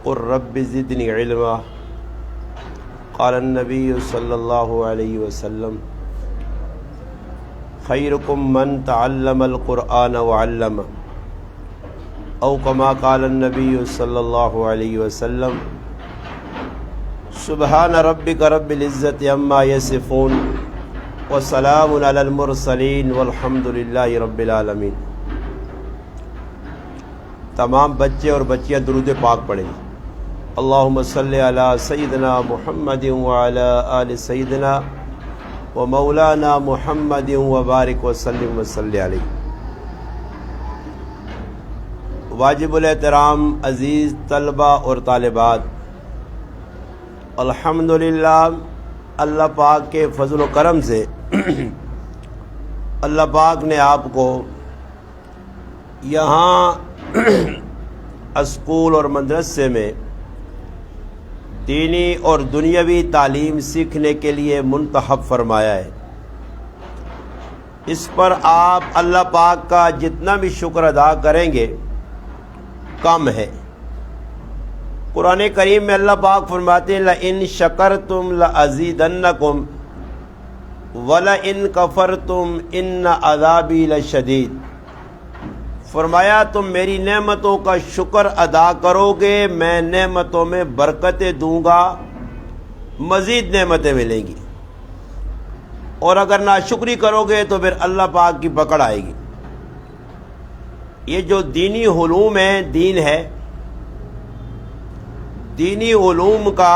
وقل رب زدنی علما۔ قال النبی صلی اللہ علیہ وسلم خیرکم من تعلم القرآن وعلمہ، او کما قال النبی صلی اللہ علیہ وسلم سبحان ربک رب العزت عما یصفون وسلام علی المرسلین والحمد للہ رب العالمین۔ تمام بچے اور بچیاں درود پاک پڑھیں۔ اللہم صلی علی سیدنا محمد وعلی آل سیدنا و مولانا محمد وبارک وسلم وصلی علیہ۔ واجب الاحترام عزیز طلبہ اور طالبات، الحمدللہ اللہ پاک کے فضل و کرم سے اللہ پاک نے آپ کو یہاں اسکول اور مدرسے میں دینی اور دنیاوی تعلیم سیکھنے کے لیے منتخب فرمایا ہے۔ اس پر آپ اللہ پاک کا جتنا بھی شکر ادا کریں گے کم ہے۔ قرآن کریم میں اللہ پاک فرماتے ہیں لَإِن شَكَرْتُمْ لَأَزِيدَنَّكُمْ وَلَإِن كَفَرْتُمْ إِنَّ عَذَابِي لَشَدِيدٌ۔ فرمایا تم میری نعمتوں کا شکر ادا کرو گے، میں نعمتوں میں برکتیں دوں گا، مزید نعمتیں ملیں گی، اور اگر ناشکری کرو گے تو پھر اللہ پاک کی پکڑ آئے گی۔ یہ جو دینی علوم ہے، دین ہے، دینی علوم کا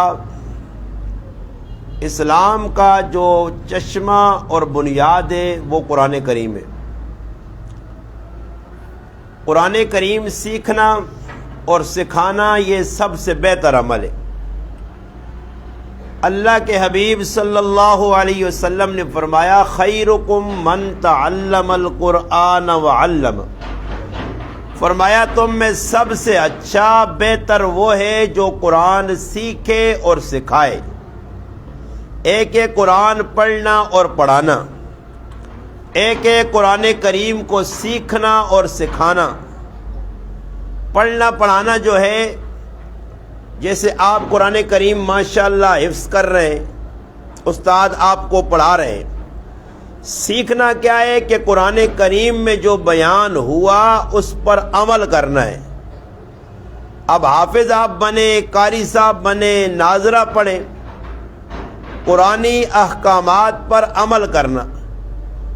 اسلام کا جو چشمہ اور بنیاد ہے وہ قرآن کریم ہے۔ قرآن کریم سیکھنا اور سکھانا یہ سب سے بہتر عمل ہے۔ اللہ کے حبیب صلی اللہ علیہ وسلم نے فرمایا خیرکم من تعلم القرآن وعلم۔ فرمایا تم میں سب سے اچھا بہتر وہ ہے جو قرآن سیکھے اور سکھائے۔ ایک ہے قرآن پڑھنا اور پڑھانا، ایک ہے قرآن کریم کو سیکھنا اور سکھانا۔ پڑھنا پڑھانا جو ہے، جیسے آپ قرآن کریم ماشاءاللہ حفظ کر رہے ہیں، استاد آپ کو پڑھا رہے ہیں۔ سیکھنا کیا ہے کہ قرآن کریم میں جو بیان ہوا اس پر عمل کرنا ہے۔ اب حافظ آپ بنے، قاری صاحب بنے، ناظرہ پڑھیں، قرآنی احکامات پر عمل کرنا۔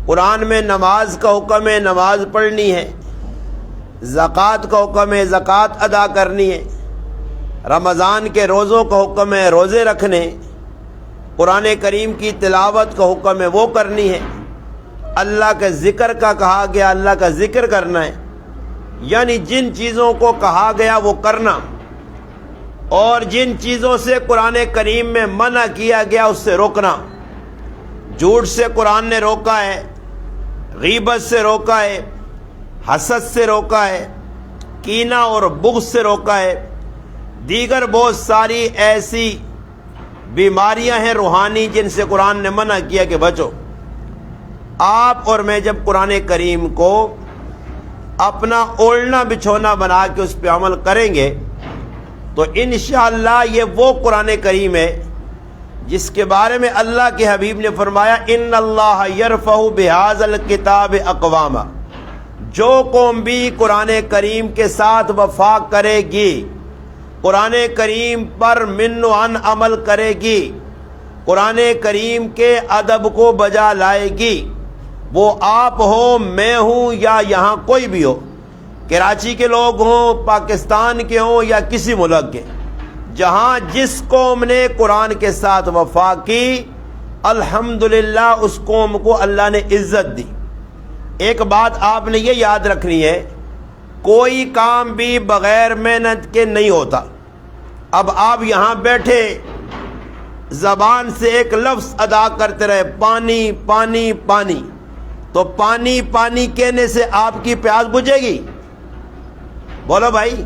قرآن میں نماز کا حکم ہے، نماز پڑھنی ہے، زکوٰۃ کا حکم ہے، زکوٰۃ ادا کرنی ہے، رمضان کے روزوں کا حکم ہے، روزے رکھنے، قرآن کریم کی تلاوت کا حکم ہے وہ کرنی ہے، اللہ کے ذکر کا کہا گیا اللہ کا ذکر کرنا ہے، یعنی جن چیزوں کو کہا گیا وہ کرنا، اور جن چیزوں سے قرآن کریم میں منع کیا گیا اس سے روکنا۔ جھوٹ سے قرآن نے روکا ہے، غیبت سے روکا ہے، حسد سے روکا ہے، کینہ اور بغض سے روکا ہے، دیگر بہت ساری ایسی بیماریاں ہیں روحانی جن سے قرآن نے منع کیا کہ بچو۔ آپ اور میں جب قرآن کریم کو اپنا اوڑھنا بچھونا بنا کے اس پہ عمل کریں گے تو انشاءاللہ یہ وہ قرآن کریم ہے جس کے بارے میں اللہ کے حبیب نے فرمایا ان اللہ یرفع بہذا الکتاب اقواما۔ جو قوم بھی قرآن کریم کے ساتھ وفا کرے گی، قرآن کریم پر من و عن عمل کرے گی، قرآن کریم کے ادب کو بجا لائے گی، وہ آپ ہو، میں ہوں، یا یہاں کوئی بھی ہو، کراچی کے لوگ ہوں، پاکستان کے ہوں یا کسی ملک کے، جہاں جس قوم نے قرآن کے ساتھ وفا کی الحمدللہ اس قوم کو اللہ نے عزت دی۔ ایک بات آپ نے یہ یاد رکھنی ہے، کوئی کام بھی بغیر محنت کے نہیں ہوتا۔ اب آپ یہاں بیٹھے زبان سے ایک لفظ ادا کرتے رہے پانی پانی پانی، تو پانی پانی کہنے سے آپ کی پیاس بجھے گی؟ بولو بھائی،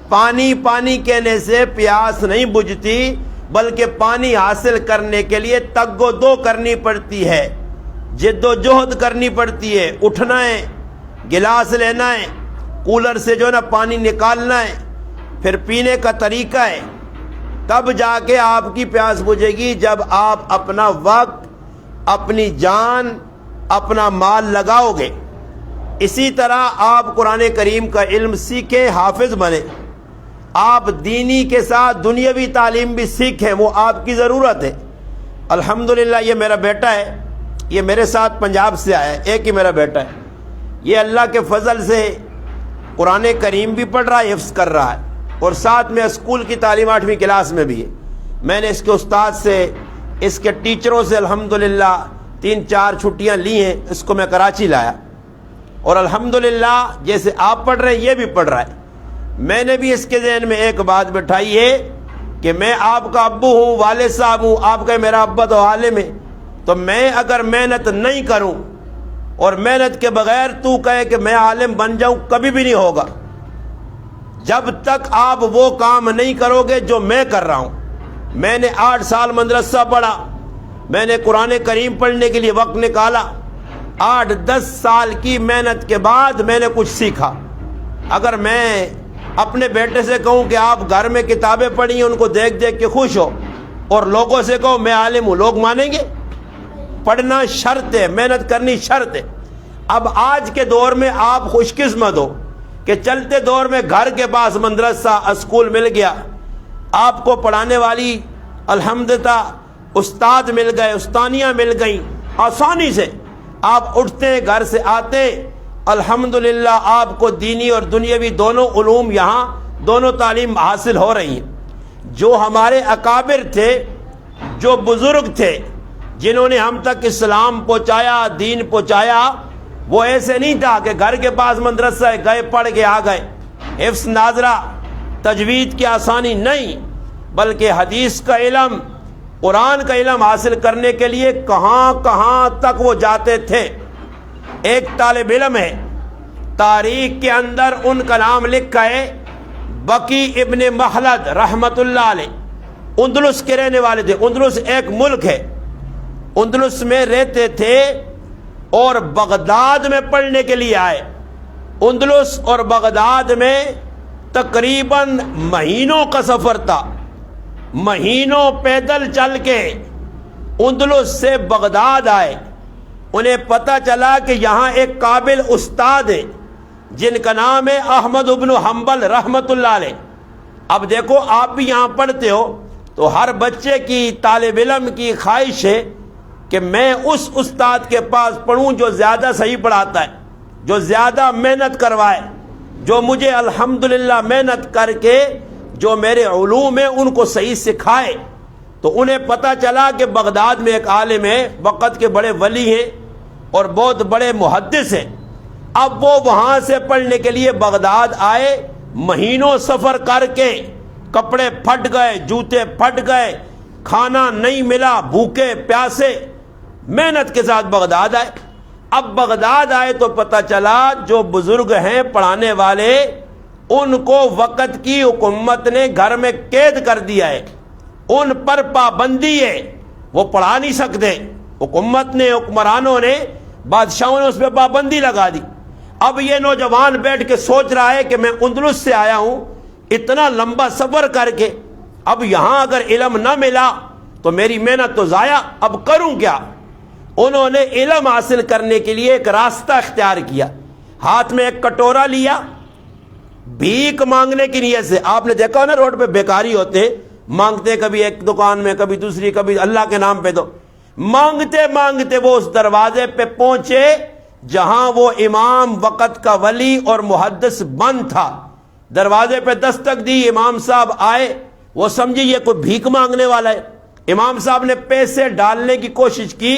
پانی پانی کہنے سے پیاس نہیں بجھتی، بلکہ پانی حاصل کرنے کے لیے تگ و دو کرنی پڑتی ہے، جد و جہد کرنی پڑتی ہے، اٹھنا ہے، گلاس لینا ہے، کولر سے جو نا پانی نکالنا ہے، پھر پینے کا طریقہ ہے، تب جا کے آپ کی پیاس بجھے گی جب آپ اپنا وقت، اپنی جان، اپنا مال لگاؤ گے۔ اسی طرح آپ قرآن کریم کا علم سیکھیں، حافظ بنیں، آپ دینی کے ساتھ دنیاوی تعلیم بھی سیکھیں، وہ آپ کی ضرورت ہے۔ الحمدللہ یہ میرا بیٹا ہے، یہ میرے ساتھ پنجاب سے آیا ہے، ایک ہی میرا بیٹا ہے، یہ اللہ کے فضل سے قرآن کریم بھی پڑھ رہا ہے، حفظ کر رہا ہے، اور ساتھ میں اسکول کی تعلیم 8ویں کلاس میں بھی ہے۔ میں نے اس کے استاد سے، اس کے ٹیچروں سے الحمدللہ 3-4 چھٹیاں لی ہیں، اس کو میں کراچی لایا، اور الحمدللہ جیسے آپ پڑھ رہے ہیں یہ بھی پڑھ رہا ہے۔ میں نے بھی اس کے ذہن میں ایک بات بٹھائی ہے کہ میں آپ کا ابو ہوں، والد صاحب ہوں، آپ کا میرا ابا تو عالم ہے، تو میں اگر محنت نہیں کروں اور محنت کے بغیر تو کہے کہ میں عالم بن جاؤں، کبھی بھی نہیں ہوگا جب تک آپ وہ کام نہیں کرو گے جو میں کر رہا ہوں۔ میں نے 8 سال مدرسہ پڑھا، میں نے قرآن کریم پڑھنے کے لیے وقت نکالا، 8-10 سال کی محنت کے بعد میں نے کچھ سیکھا۔ اگر میں اپنے بیٹے سے کہوں کہ آپ گھر میں کتابیں پڑھی، ان کو دیکھ دیکھ کے خوش ہو، اور لوگوں سے کہو میں عالم ہوں، لوگ مانیں گے؟ پڑھنا شرط ہے، محنت کرنی شرط ہے۔ اب آج کے دور میں آپ خوش قسمت ہو کہ چلتے دور میں گھر کے پاس مدرسہ، اسکول مل گیا، آپ کو پڑھانے والی الحمدللہ استاد مل گئے، استانیاں مل گئیں، آسانی سے آپ اٹھتے ہیں، گھر سے آتے ہیں، الحمدللہ آپ کو دینی اور دنیاوی دونوں علوم یہاں دونوں تعلیم حاصل ہو رہی ہیں۔ جو ہمارے اکابر تھے، جو بزرگ تھے، جنہوں نے ہم تک اسلام پہنچایا، دین پہنچایا، وہ ایسے نہیں تھا کہ گھر کے پاس مدرسہ ہے، گئے پڑھ کے آ گئے، حفظ ناظرہ، تجوید کی آسانی نہیں، بلکہ حدیث کا علم، قرآن کا علم حاصل کرنے کے لیے کہاں کہاں تک وہ جاتے تھے۔ ایک طالب علم ہے، تاریخ کے اندر ان کا نام لکھا ہے بقی ابن مخلد رحمت اللہ علیہ، اندلس کے رہنے والے تھے۔ اندلس ایک ملک ہے، اندلس میں رہتے تھے اور بغداد میں پڑھنے کے لیے آئے۔ اندلس اور بغداد میں تقریباً مہینوں کا سفر تھا، مہینوں پیدل چل کے اندلس سے بغداد آئے۔ انہیں پتہ چلا کہ یہاں ایک قابل استاد ہے جن کا نام ہے احمد بن حنبل رحمت اللہ علیہ۔ اب دیکھو آپ بھی یہاں پڑھتے ہو تو ہر بچے کی، طالب علم کی خواہش ہے کہ میں اس استاد کے پاس پڑھوں جو زیادہ صحیح پڑھاتا ہے، جو زیادہ محنت کروائے، جو مجھے الحمدللہ محنت کر کے جو میرے علوم ہیں ان کو صحیح سکھائے۔ تو انہیں پتہ چلا کہ بغداد میں ایک عالم ہے، وقت کے بڑے ولی ہیں اور بہت بڑے محدث ہیں۔ اب وہ وہاں سے پڑھنے کے لیے بغداد آئے، مہینوں سفر کر کے، کپڑے پھٹ گئے، جوتے پھٹ گئے، کھانا نہیں ملا، بھوکے پیاسے، محنت کے ساتھ بغداد آئے۔ اب بغداد آئے تو پتہ چلا جو بزرگ ہیں پڑھانے والے، ان کو وقت کی حکومت نے گھر میں قید کر دیا ہے، ان پر پابندی ہے، وہ پڑھا نہیں سکتے۔ حکومت نے، حکمرانوں نے، بادشاہوں نے اس پہ پابندی لگا دی۔ اب یہ نوجوان بیٹھ کے سوچ رہا ہے کہ میں اندلس سے آیا ہوں اتنا لمبا سفر کر کے، اب یہاں اگر علم نہ ملا تو میری محنت تو ضائع، اب کروں کیا؟ انہوں نے علم حاصل کرنے کے لیے ایک راستہ اختیار کیا، ہاتھ میں ایک کٹورا لیا، بھیک مانگنے کی نیت سے۔ آپ نے دیکھا نا روڈ پہ بیکاری ہوتے ہیں، مانگتے کبھی ایک دکان میں، کبھی دوسری، کبھی اللہ کے نام پہ، تو مانگتے مانگتے وہ اس دروازے پہ پہنچے جہاں وہ امام وقت کا ولی اور محدث بند تھا۔ دروازے پہ دستک دی، امام صاحب آئے، وہ سمجھے یہ کوئی بھیک مانگنے والا ہے۔ امام صاحب نے پیسے ڈالنے کی کوشش کی،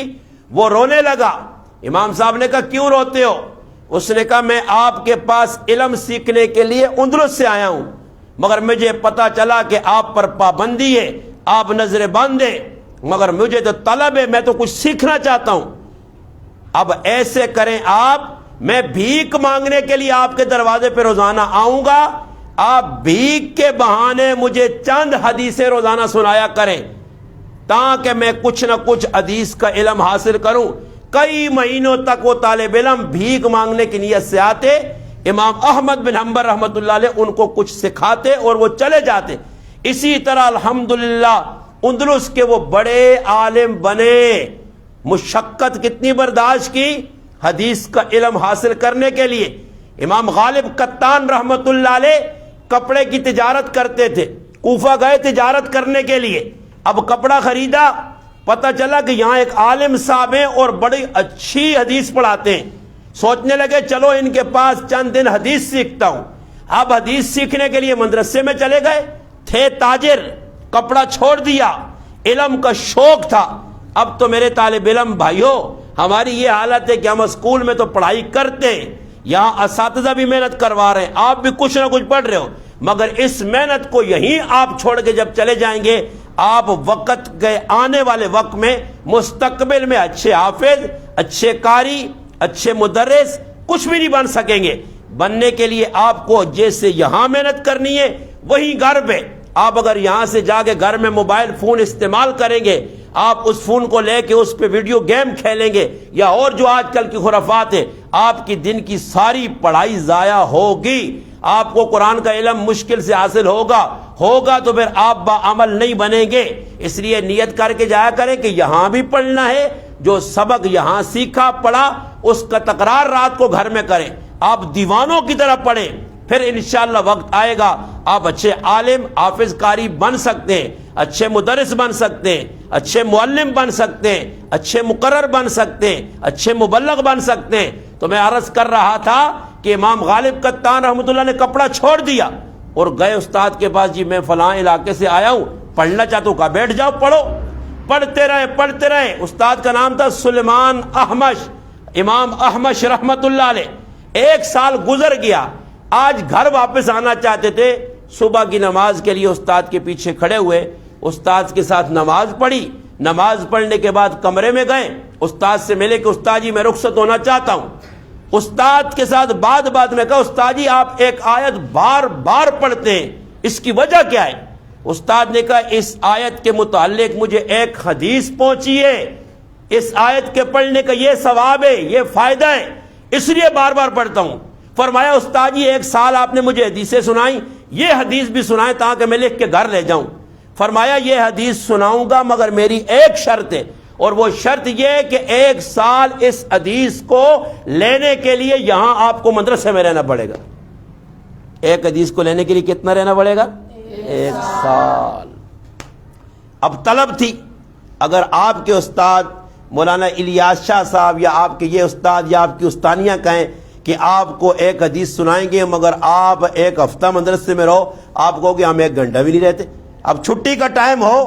وہ رونے لگا۔ امام صاحب نے کہا کیوں روتے ہو؟ اس نے کہا میں آپ کے پاس علم سیکھنے کے لیے اندلس سے آیا ہوں، مگر مجھے پتا چلا کہ آپ پر پابندی ہے، آپ نظر بند ہیں، مگر مجھے تو طلب ہے، میں تو کچھ سیکھنا چاہتا ہوں۔ اب ایسے کریں آپ، میں بھیک مانگنے کے لیے آپ کے دروازے پہ روزانہ آؤں گا، آپ بھیک کے بہانے مجھے چند حدیثیں روزانہ سنایا کریں تاکہ میں کچھ نہ کچھ حدیث کا علم حاصل کروں۔ کئی مہینوں تک وہ طالب علم بھیک مانگنے کی نیت سے آتے، امام احمد بن حنبل رحمۃ اللہ علیہ ان کو کچھ سکھاتے اور وہ چلے جاتے. اسی طرح الحمدللہ اندلس کے وہ بڑے عالم بنے. مشقت کتنی برداشت کی حدیث کا علم حاصل کرنے کے لیے. امام غالب قطان رحمۃ اللہ علیہ کپڑے کی تجارت کرتے تھے. کوفہ گئے تجارت کرنے کے لیے. اب کپڑا خریدا, پتہ چلا کہ یہاں ایک عالم صاحب ہیں اور بڑی اچھی حدیث پڑھاتے ہیں. سوچنے لگے چلو ان کے پاس چند دن حدیث سیکھتا ہوں. اب حدیث سیکھنے کے لیے مدرسے میں چلے گئے. تھے تاجر, کپڑا چھوڑ دیا. علم کا شوق تھا. اب تو میرے طالب علم بھائیو ہماری یہ حالت ہے کہ ہم اسکول میں تو پڑھائی کرتے ہیں, یہاں اساتذہ بھی محنت کروا رہے ہیں, آپ بھی کچھ نہ کچھ پڑھ رہے ہو, مگر اس محنت کو یہیں آپ چھوڑ کے جب چلے جائیں گے آپ وقت کے آنے والے وقت میں مستقبل میں اچھے حافظ, اچھے قاری, اچھے مدرس کچھ بھی نہیں بن سکیں گے. بننے کے لیے آپ کو جیسے یہاں محنت کرنی ہے وہیں گھر پہ. آپ اگر یہاں سے جا کے گھر میں موبائل فون استعمال کریں گے, آپ اس فون کو لے کے اس پہ ویڈیو گیم کھیلیں گے یا اور جو آج کل کی خرافات ہیں, آپ کی دن کی ساری پڑھائی ضائع ہوگی. آپ کو قرآن کا علم مشکل سے حاصل ہوگا تو پھر آپ باعمل نہیں بنیں گے. اس لیے نیت کر کے جایا کریں کہ یہاں بھی پڑھنا ہے, جو سبق یہاں سیکھا پڑھا اس کا تکرار رات کو گھر میں کریں. آپ دیوانوں کی طرح پڑھیں, پھر انشاءاللہ وقت آئے گا آپ اچھے عالم حافظ قاری بن سکتے ہیں, اچھے مدرس بن سکتے ہیں, اچھے معلم بن سکتے ہیں, اچھے مقرر بن سکتے ہیں, اچھے مبلغ بن سکتے ہیں. تو میں عرض کر رہا تھا کہ امام غالب قطان رحمۃ اللہ نے کپڑا چھوڑ دیا اور گئے استاد کے پاس, جی میں فلاں علاقے سے آیا ہوں, پڑھنا چاہتا ہوں. کہا بیٹھ جاؤ پڑھو. پڑھتے رہے. استاد کا نام تھا سلیمان احمش, امام احمش رحمۃ اللہ علیہ. 1 سال گزر گیا. آج گھر واپس آنا چاہتے تھے. صبح کی نماز کے لیے استاد کے پیچھے کھڑے ہوئے, استاد کے ساتھ نماز پڑھی. نماز پڑھنے کے بعد کمرے میں گئے, استاد سے ملے کہ استاد جی میں رخصت ہونا چاہتا ہوں. استاد کے ساتھ بات میں کہا استاد جی آپ ایک آیت بار بار پڑھتے ہیں, اس کی وجہ کیا ہے؟ استاد نے کہا اس آیت کے متعلق مجھے ایک حدیث پہنچی ہے, اس آیت کے پڑھنے کا یہ ثواب ہے, یہ فائدہ ہے, اس لیے بار بار پڑھتا ہوں. فرمایا استاد جی 1 سال آپ نے مجھے حدیثیں سنائی, یہ حدیث بھی سنائیں تاکہ میں لکھ کے گھر لے جاؤں. فرمایا یہ حدیث سناؤں گا مگر میری ایک شرط ہے, اور وہ شرط یہ ہے کہ 1 سال اس حدیث کو لینے کے لیے یہاں آپ کو مدرسے میں رہنا پڑے گا. ایک حدیث کو لینے کے لیے کتنا رہنا پڑے گا؟ 1 سال. اب طلب تھی, اگر آپ کے استاد مولانا الیاس شاہ صاحب یا آپ کے یہ استاد یا آپ کی استانیاں کہیں کہ آپ کو ایک حدیث سنائیں گے مگر آپ 1 ہفتہ مدرسے میں رہو, آپ کہو کہ ہم 1 گھنٹہ بھی نہیں رہتے. اب چھٹی کا ٹائم ہو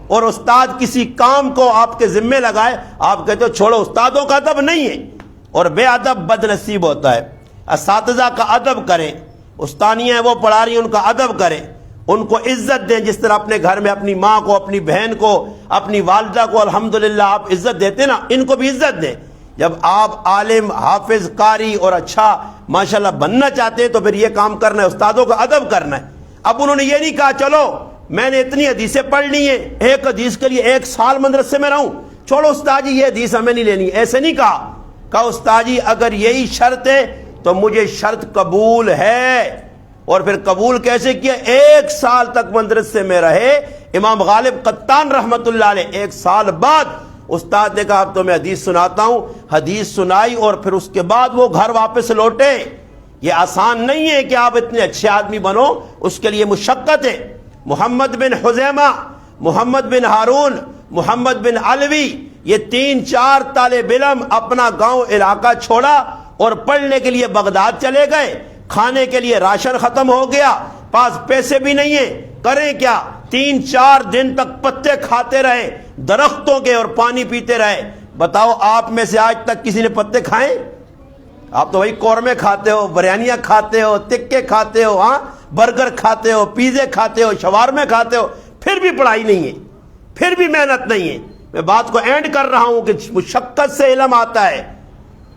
اور استاد کسی کام کو آپ کے ذمے لگائے, آپ کہتے ہو چھوڑو. استادوں کا ادب نہیں ہے, اور بے ادب بد نصیب ہوتا ہے. اساتذہ کا ادب کریں, استانیاں وہ پڑھا رہی ہیں ان کا ادب کریں, ان کو عزت دیں. جس طرح اپنے گھر میں اپنی ماں کو, اپنی بہن کو, اپنی والدہ کو الحمدللہ آپ عزت دیتے نا, ان کو بھی عزت دیں. جب آپ عالم حافظ قاری اور اچھا ماشاءاللہ بننا چاہتے ہیں تو پھر یہ کام کرنا ہے, استادوں کا ادب کرنا ہے. اب انہوں نے یہ نہیں کہا چلو میں نے اتنی حدیثیں پڑھ لی ہیں, ایک حدیث کے لیے 1 سال مدرسے میں رہوں, چھوڑو استاد جی یہ حدیث ہمیں نہیں لینی. ایسے نہیں کہا. کہا استاد جی اگر یہی شرط ہے تو مجھے شرط قبول ہے. اور پھر قبول کیسے کیا؟ 1 سال تک مدرسے میں رہے. امام غالب قطان رحمۃ اللہ علیہ 1 سال بعد استاد نے کہا اب تو میں حدیث سناتا ہوں. حدیث سنائی اور پھر اس کے بعد وہ گھر واپس لوٹے. یہ آسان نہیں ہے کہ آپ اتنے اچھے آدمی بنو, اس کے لیے مشقت ہے. محمد بن حزیمہ, محمد بن ہارون, محمد بن علوی, یہ 3-4 طالب علم اپنا گاؤں علاقہ چھوڑا اور پڑھنے کے لیے بغداد چلے گئے. کھانے کے لیے راشن ختم ہو گیا, پاس پیسے بھی نہیں ہیں, کریں کیا؟ 3-4 دن تک پتے کھاتے رہے درختوں کے اور پانی پیتے رہے. بتاؤ آپ میں سے آج تک کسی نے پتے کھائے؟ آپ تو وہی قورمے کھاتے ہو, بریانیاں کھاتے ہو, تکے کھاتے ہو, ہاں برگر کھاتے ہو, پیزے کھاتے ہو, شوارمے کھاتے ہو, پھر بھی پڑھائی نہیں ہے, پھر بھی محنت نہیں ہے. میں بات کو اینڈ کر رہا ہوں کہ مشقت سے علم آتا ہے.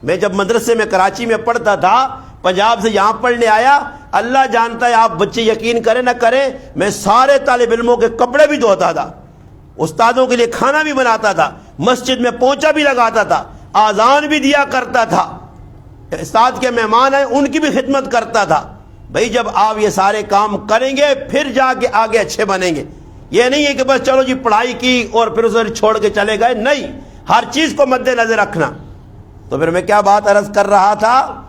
میں جب مدرسے میں کراچی میں پڑھتا تھا, پنجاب سے یہاں پڑھنے آیا, اللہ جانتا ہے آپ بچے یقین کریں نہ کریں, میں سارے طالب علموں کے کپڑے بھی دھوتا تھا, استادوں کے لیے کھانا بھی بناتا تھا, مسجد میں پونچا بھی لگاتا تھا, آذان بھی دیا کرتا تھا. استاد کے مہمان ہیں ان کی بھی خدمت کرتا تھا. بھائی جب آپ یہ سارے کام کریں گے پھر جا کے آگے اچھے بنیں گے. یہ نہیں ہے کہ بس چلو جی پڑھائی کی اور پھر اسے چھوڑ کے چلے گئے. نہیں, ہر چیز کو مد نظر رکھنا. تو پھر میں کیا بات عرض کر رہا تھا,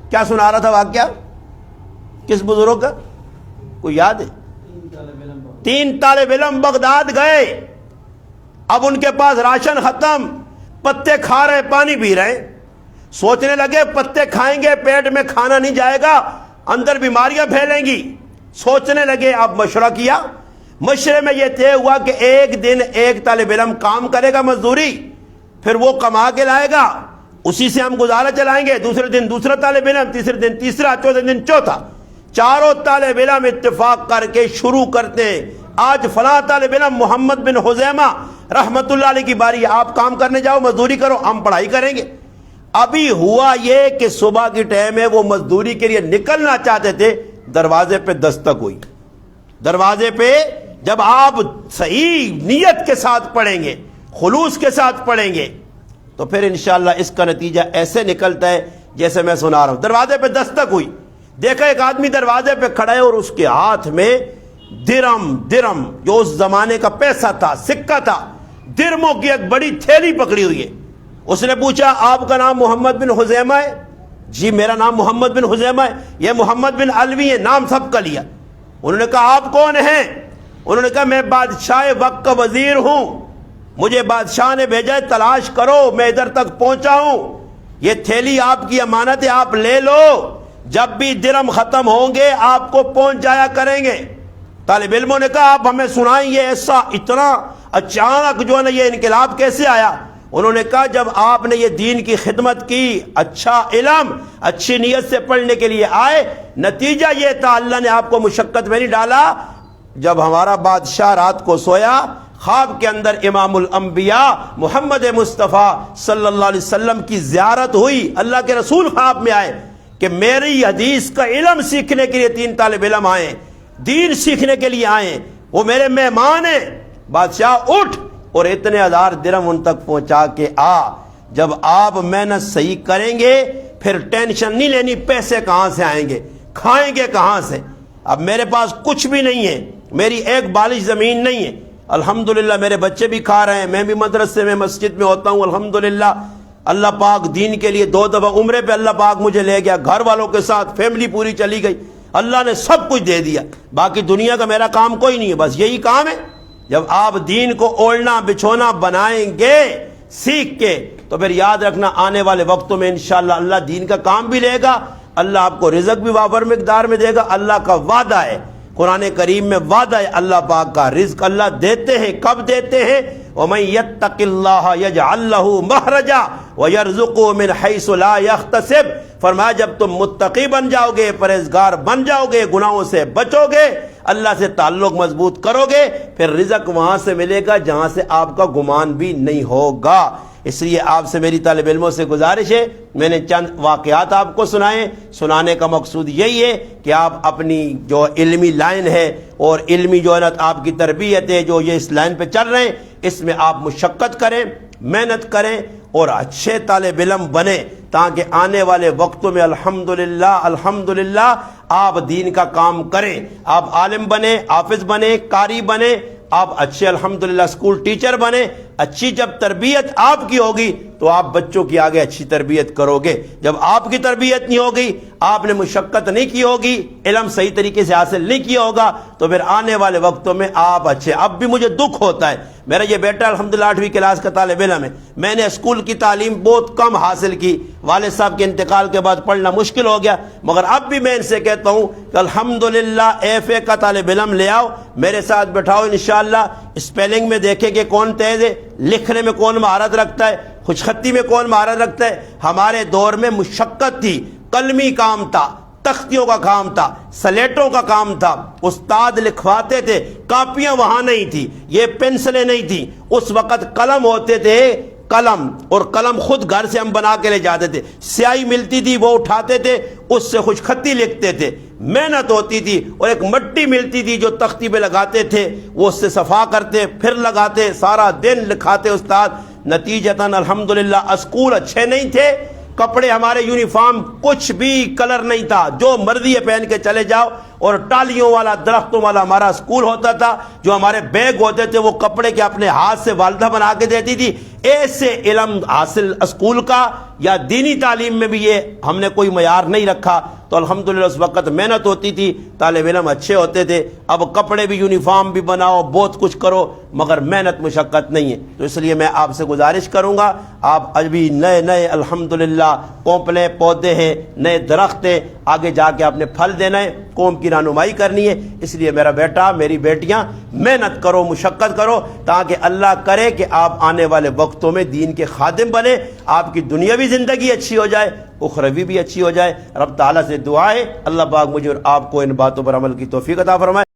کیا سنا رہا تھا واقعہ کس بزرگ کا کوئی یاد ہے؟ 3 طالب علم بغداد گئے. اب ان کے پاس راشن ختم, پتے کھا رہے پانی پی رہے. سوچنے لگے پتے کھائیں گے پیٹ میں کھانا نہیں جائے گا, اندر بیماریاں پھیلیں گی. سوچنے لگے, اب مشورہ کیا. مشورے میں یہ طے ہوا کہ ایک دن ایک طالب علم کام کرے گا مزدوری, پھر وہ کما کے لائے گا, اسی سے ہم گزارا چلائیں گے. دوسرے دن دوسرا طالب علم, تیسرے دن تیسرا, چوتھے دن چوتھا. چاروں طالب علم اتفاق کر کے شروع کرتے ہیں. آج فلاں طالب علم محمد بن حزیمہ رحمت اللہ علیہ کی باری, آپ کام کرنے جاؤ, مزدوری کرو, ہم پڑھائی کریں گے. ابھی ہوا یہ کہ صبح کی ٹائم ہے, وہ مزدوری کے لیے نکلنا چاہتے تھے, دروازے پہ دستک ہوئی. دروازے پہ جب آپ صحیح نیت کے ساتھ پڑھیں گے, خلوص کے ساتھ پڑھیں گے, تو پھر انشاءاللہ اس کا نتیجہ ایسے نکلتا ہے جیسے میں سنا رہا ہوں. دروازے پہ دستک ہوئی, دیکھا ایک آدمی دروازے پہ کھڑا ہے اور اس کے ہاتھ میں درم جو اس زمانے کا پیسہ تھا, سکہ تھا, درموں کی ایک بڑی تھیلی پکڑی ہوئی ہے. اس نے پوچھا آپ کا نام محمد بن حزیمہ ہے؟ جی میرا نام محمد بن حزیمہ ہے. یہ محمد بن علوی ہے, نام سب کا لیا. انہوں نے کہا آپ کون ہیں؟ انہوں نے کہا میں بادشاہ وقت کا وزیر ہوں, مجھے بادشاہ نے بھیجا ہے, تلاش کرو, میں ادھر تک پہنچا ہوں. یہ تھیلی آپ کی امانت ہے, آپ لے لو, جب بھی درم ختم ہوں گے آپ کو پہنچ جایا کریں گے. طالب علموں نے کہا آپ ہمیں سنائیں, یہ ایسا اتنا اچانک جو ہے نا یہ انقلاب کیسے آیا؟ انہوں نے کہا جب آپ نے یہ دین کی خدمت کی, اچھا علم اچھی نیت سے پڑھنے کے لیے آئے, نتیجہ یہ تھا اللہ نے آپ کو مشقت میں نہیں ڈالا. جب ہمارا بادشاہ رات کو سویا, خواب کے اندر امام الانبیاء محمد مصطفیٰ صلی اللہ علیہ وسلم کی زیارت ہوئی. اللہ کے رسول خواب میں آئے کہ میری حدیث کا علم سیکھنے کے لیے 3 طالب علم آئے, دین سیکھنے کے لیے آئے, وہ میرے مہمان ہیں. بادشاہ اٹھ اور اتنے 1000 درم ان تک پہنچا کے آ. جب آپ محنت صحیح کریں گے پھر ٹینشن نہیں لینی پیسے کہاں سے آئیں گے, کھائیں گے کہاں سے. اب میرے پاس کچھ بھی نہیں ہے, میری ایک بالش زمین نہیں ہے, الحمدللہ میرے بچے بھی کھا رہے ہیں, میں بھی مدرسے میں مسجد میں ہوتا ہوں الحمدللہ. اللہ پاک دین کے لیے 2 دفعہ عمرے پہ اللہ پاک مجھے لے گیا, گھر والوں کے ساتھ فیملی پوری چلی گئی, اللہ نے سب کچھ دے دیا. باقی دنیا کا میرا کام کوئی نہیں ہے, بس یہی کام ہے. جب آپ دین کو اوڑھنا بچھونا بنائیں گے سیکھ کے, تو پھر یاد رکھنا آنے والے وقتوں میں انشاءاللہ اللہ دین کا کام بھی لے گا, اللہ آپ کو رزق بھی وافر مقدار میں دے گا. اللہ کا وعدہ ہے, قرآن کریم میں وعدہ ہے اللہ پاک کا. رزق اللہ دیتے ہیں, کب دیتے ہیں؟ وَمَن يَتَّقِ اللَّهَ يَجْعَل لَّهُ مَخْرَجًا وَيَرْزُقْهُ مِنْ حَيْثُ لَا يَحْتَسِبُ. فرمایا جب تم متقی بن جاؤ گے, پرہیزگار بن جاؤ گے, گناہوں سے بچو گے, اللہ سے تعلق مضبوط کرو گے, پھر رزق وہاں سے ملے گا جہاں سے آپ کا گمان بھی نہیں ہوگا. اس لیے آپ سے میری طالب علموں سے گزارش ہے, میں نے چند واقعات آپ کو سنائے. سنانے کا مقصود یہی ہے کہ آپ اپنی جو علمی لائن ہے اور علمی جو ہے آپ کی تربیت ہے, جو یہ اس لائن پہ چل رہے ہیں, اس میں آپ مشقت کریں, محنت کریں اور اچھے طالب علم بنیں, تاکہ آنے والے وقتوں میں الحمدللہ آپ دین کا کام کریں. آپ عالم بنیں, حافظ بنیں, قاری بنیں, آپ اچھے الحمدللہ اسکول ٹیچر بنیں. اچھی جب تربیت آپ کی ہوگی تو آپ بچوں کی آگے اچھی تربیت کرو گے. جب آپ کی تربیت نہیں ہوگی, آپ نے مشقت نہیں کی ہوگی, علم صحیح طریقے سے حاصل نہیں کیا ہوگا, تو پھر آنے والے وقتوں میں آپ اچھے. اب بھی مجھے دکھ ہوتا ہے, میرا یہ بیٹا الحمدللہ 8ویں کلاس کا طالب علم ہے. میں نے اسکول کی تعلیم بہت کم حاصل کی, والد صاحب کے انتقال کے بعد پڑھنا مشکل ہو گیا, مگر اب بھی میں ان سے کہتا ہوں کہ الحمدللہ FA کا طالب علم لے آؤ, میرے ساتھ بٹھاؤ, انشاءاللہ اسپیلنگ میں دیکھیں کہ کون تیز ہے, لکھنے میں کون مہارت رکھتا ہے, خوش خطی میں کون مہارت رکھتا ہے. ہمارے دور میں مشقت تھی, قلمی کام تھا, تختیوں کا کام تھا, سلیٹوں کا کام تھا, استاد لکھواتے تھے, کاپیاں وہاں نہیں تھی, یہ پنسلیں نہیں تھی, اس وقت قلم ہوتے تھے, قلم, اور قلم خود گھر سے ہم بنا کے لے جاتے تھے, سیاہی ملتی تھی وہ اٹھاتے تھے, اس سے خوش خطی لکھتے تھے, محنت ہوتی تھی. اور ایک مٹی ملتی تھی جو تختی پہ لگاتے تھے, وہ اس سے صفا کرتے پھر لگاتے, سارا دن لکھاتے استاد. نتیجتاً الحمدللہ اسکول اچھے نہیں تھے, کپڑے ہمارے یونیفارم کچھ بھی کلر نہیں تھا، جو مرضی پہن کے چلے جاؤ، اور ٹالیوں والا درختوں والا ہمارا اسکول ہوتا تھا، جو ہمارے بیگ ہوتے تھے وہ کپڑے کے اپنے ہاتھ سے والدہ بنا کے دیتی تھی۔ ایسے علم حاصل اسکول کا یا دینی تعلیم میں بھی یہ ہم نے کوئی معیار نہیں رکھا، تو الحمدللہ اس وقت محنت ہوتی تھی، طالب علم اچھے ہوتے تھے۔ اب کپڑے بھی یونیفارم بھی بناؤ، بہت کچھ کرو، مگر محنت مشقت نہیں ہے۔ تو اس لیے میں آپ سے گزارش کروں گا، آپ ابھی نئے نئے الحمدللہ پوپلے پودے ہیں، نئے درخت ہیں، آگے جا کے آپ نے پھل دینا ہے، قوم کی رہنمائی کرنی ہے۔ اس لیے میرا بیٹا میری بیٹیاں محنت کرو، مشقت کرو، تاکہ اللہ کرے کہ آپ آنے والے وقتوں میں دین کے خادم بنے، آپ کی دنیاوی زندگی اچھی ہو جائے، اخروی بھی اچھی ہو جائے۔ رب تعالیٰ سے دعا ہے اللہ پاک مجھے اور آپ کو ان باتوں پر عمل کی توفیق عطا فرمائے۔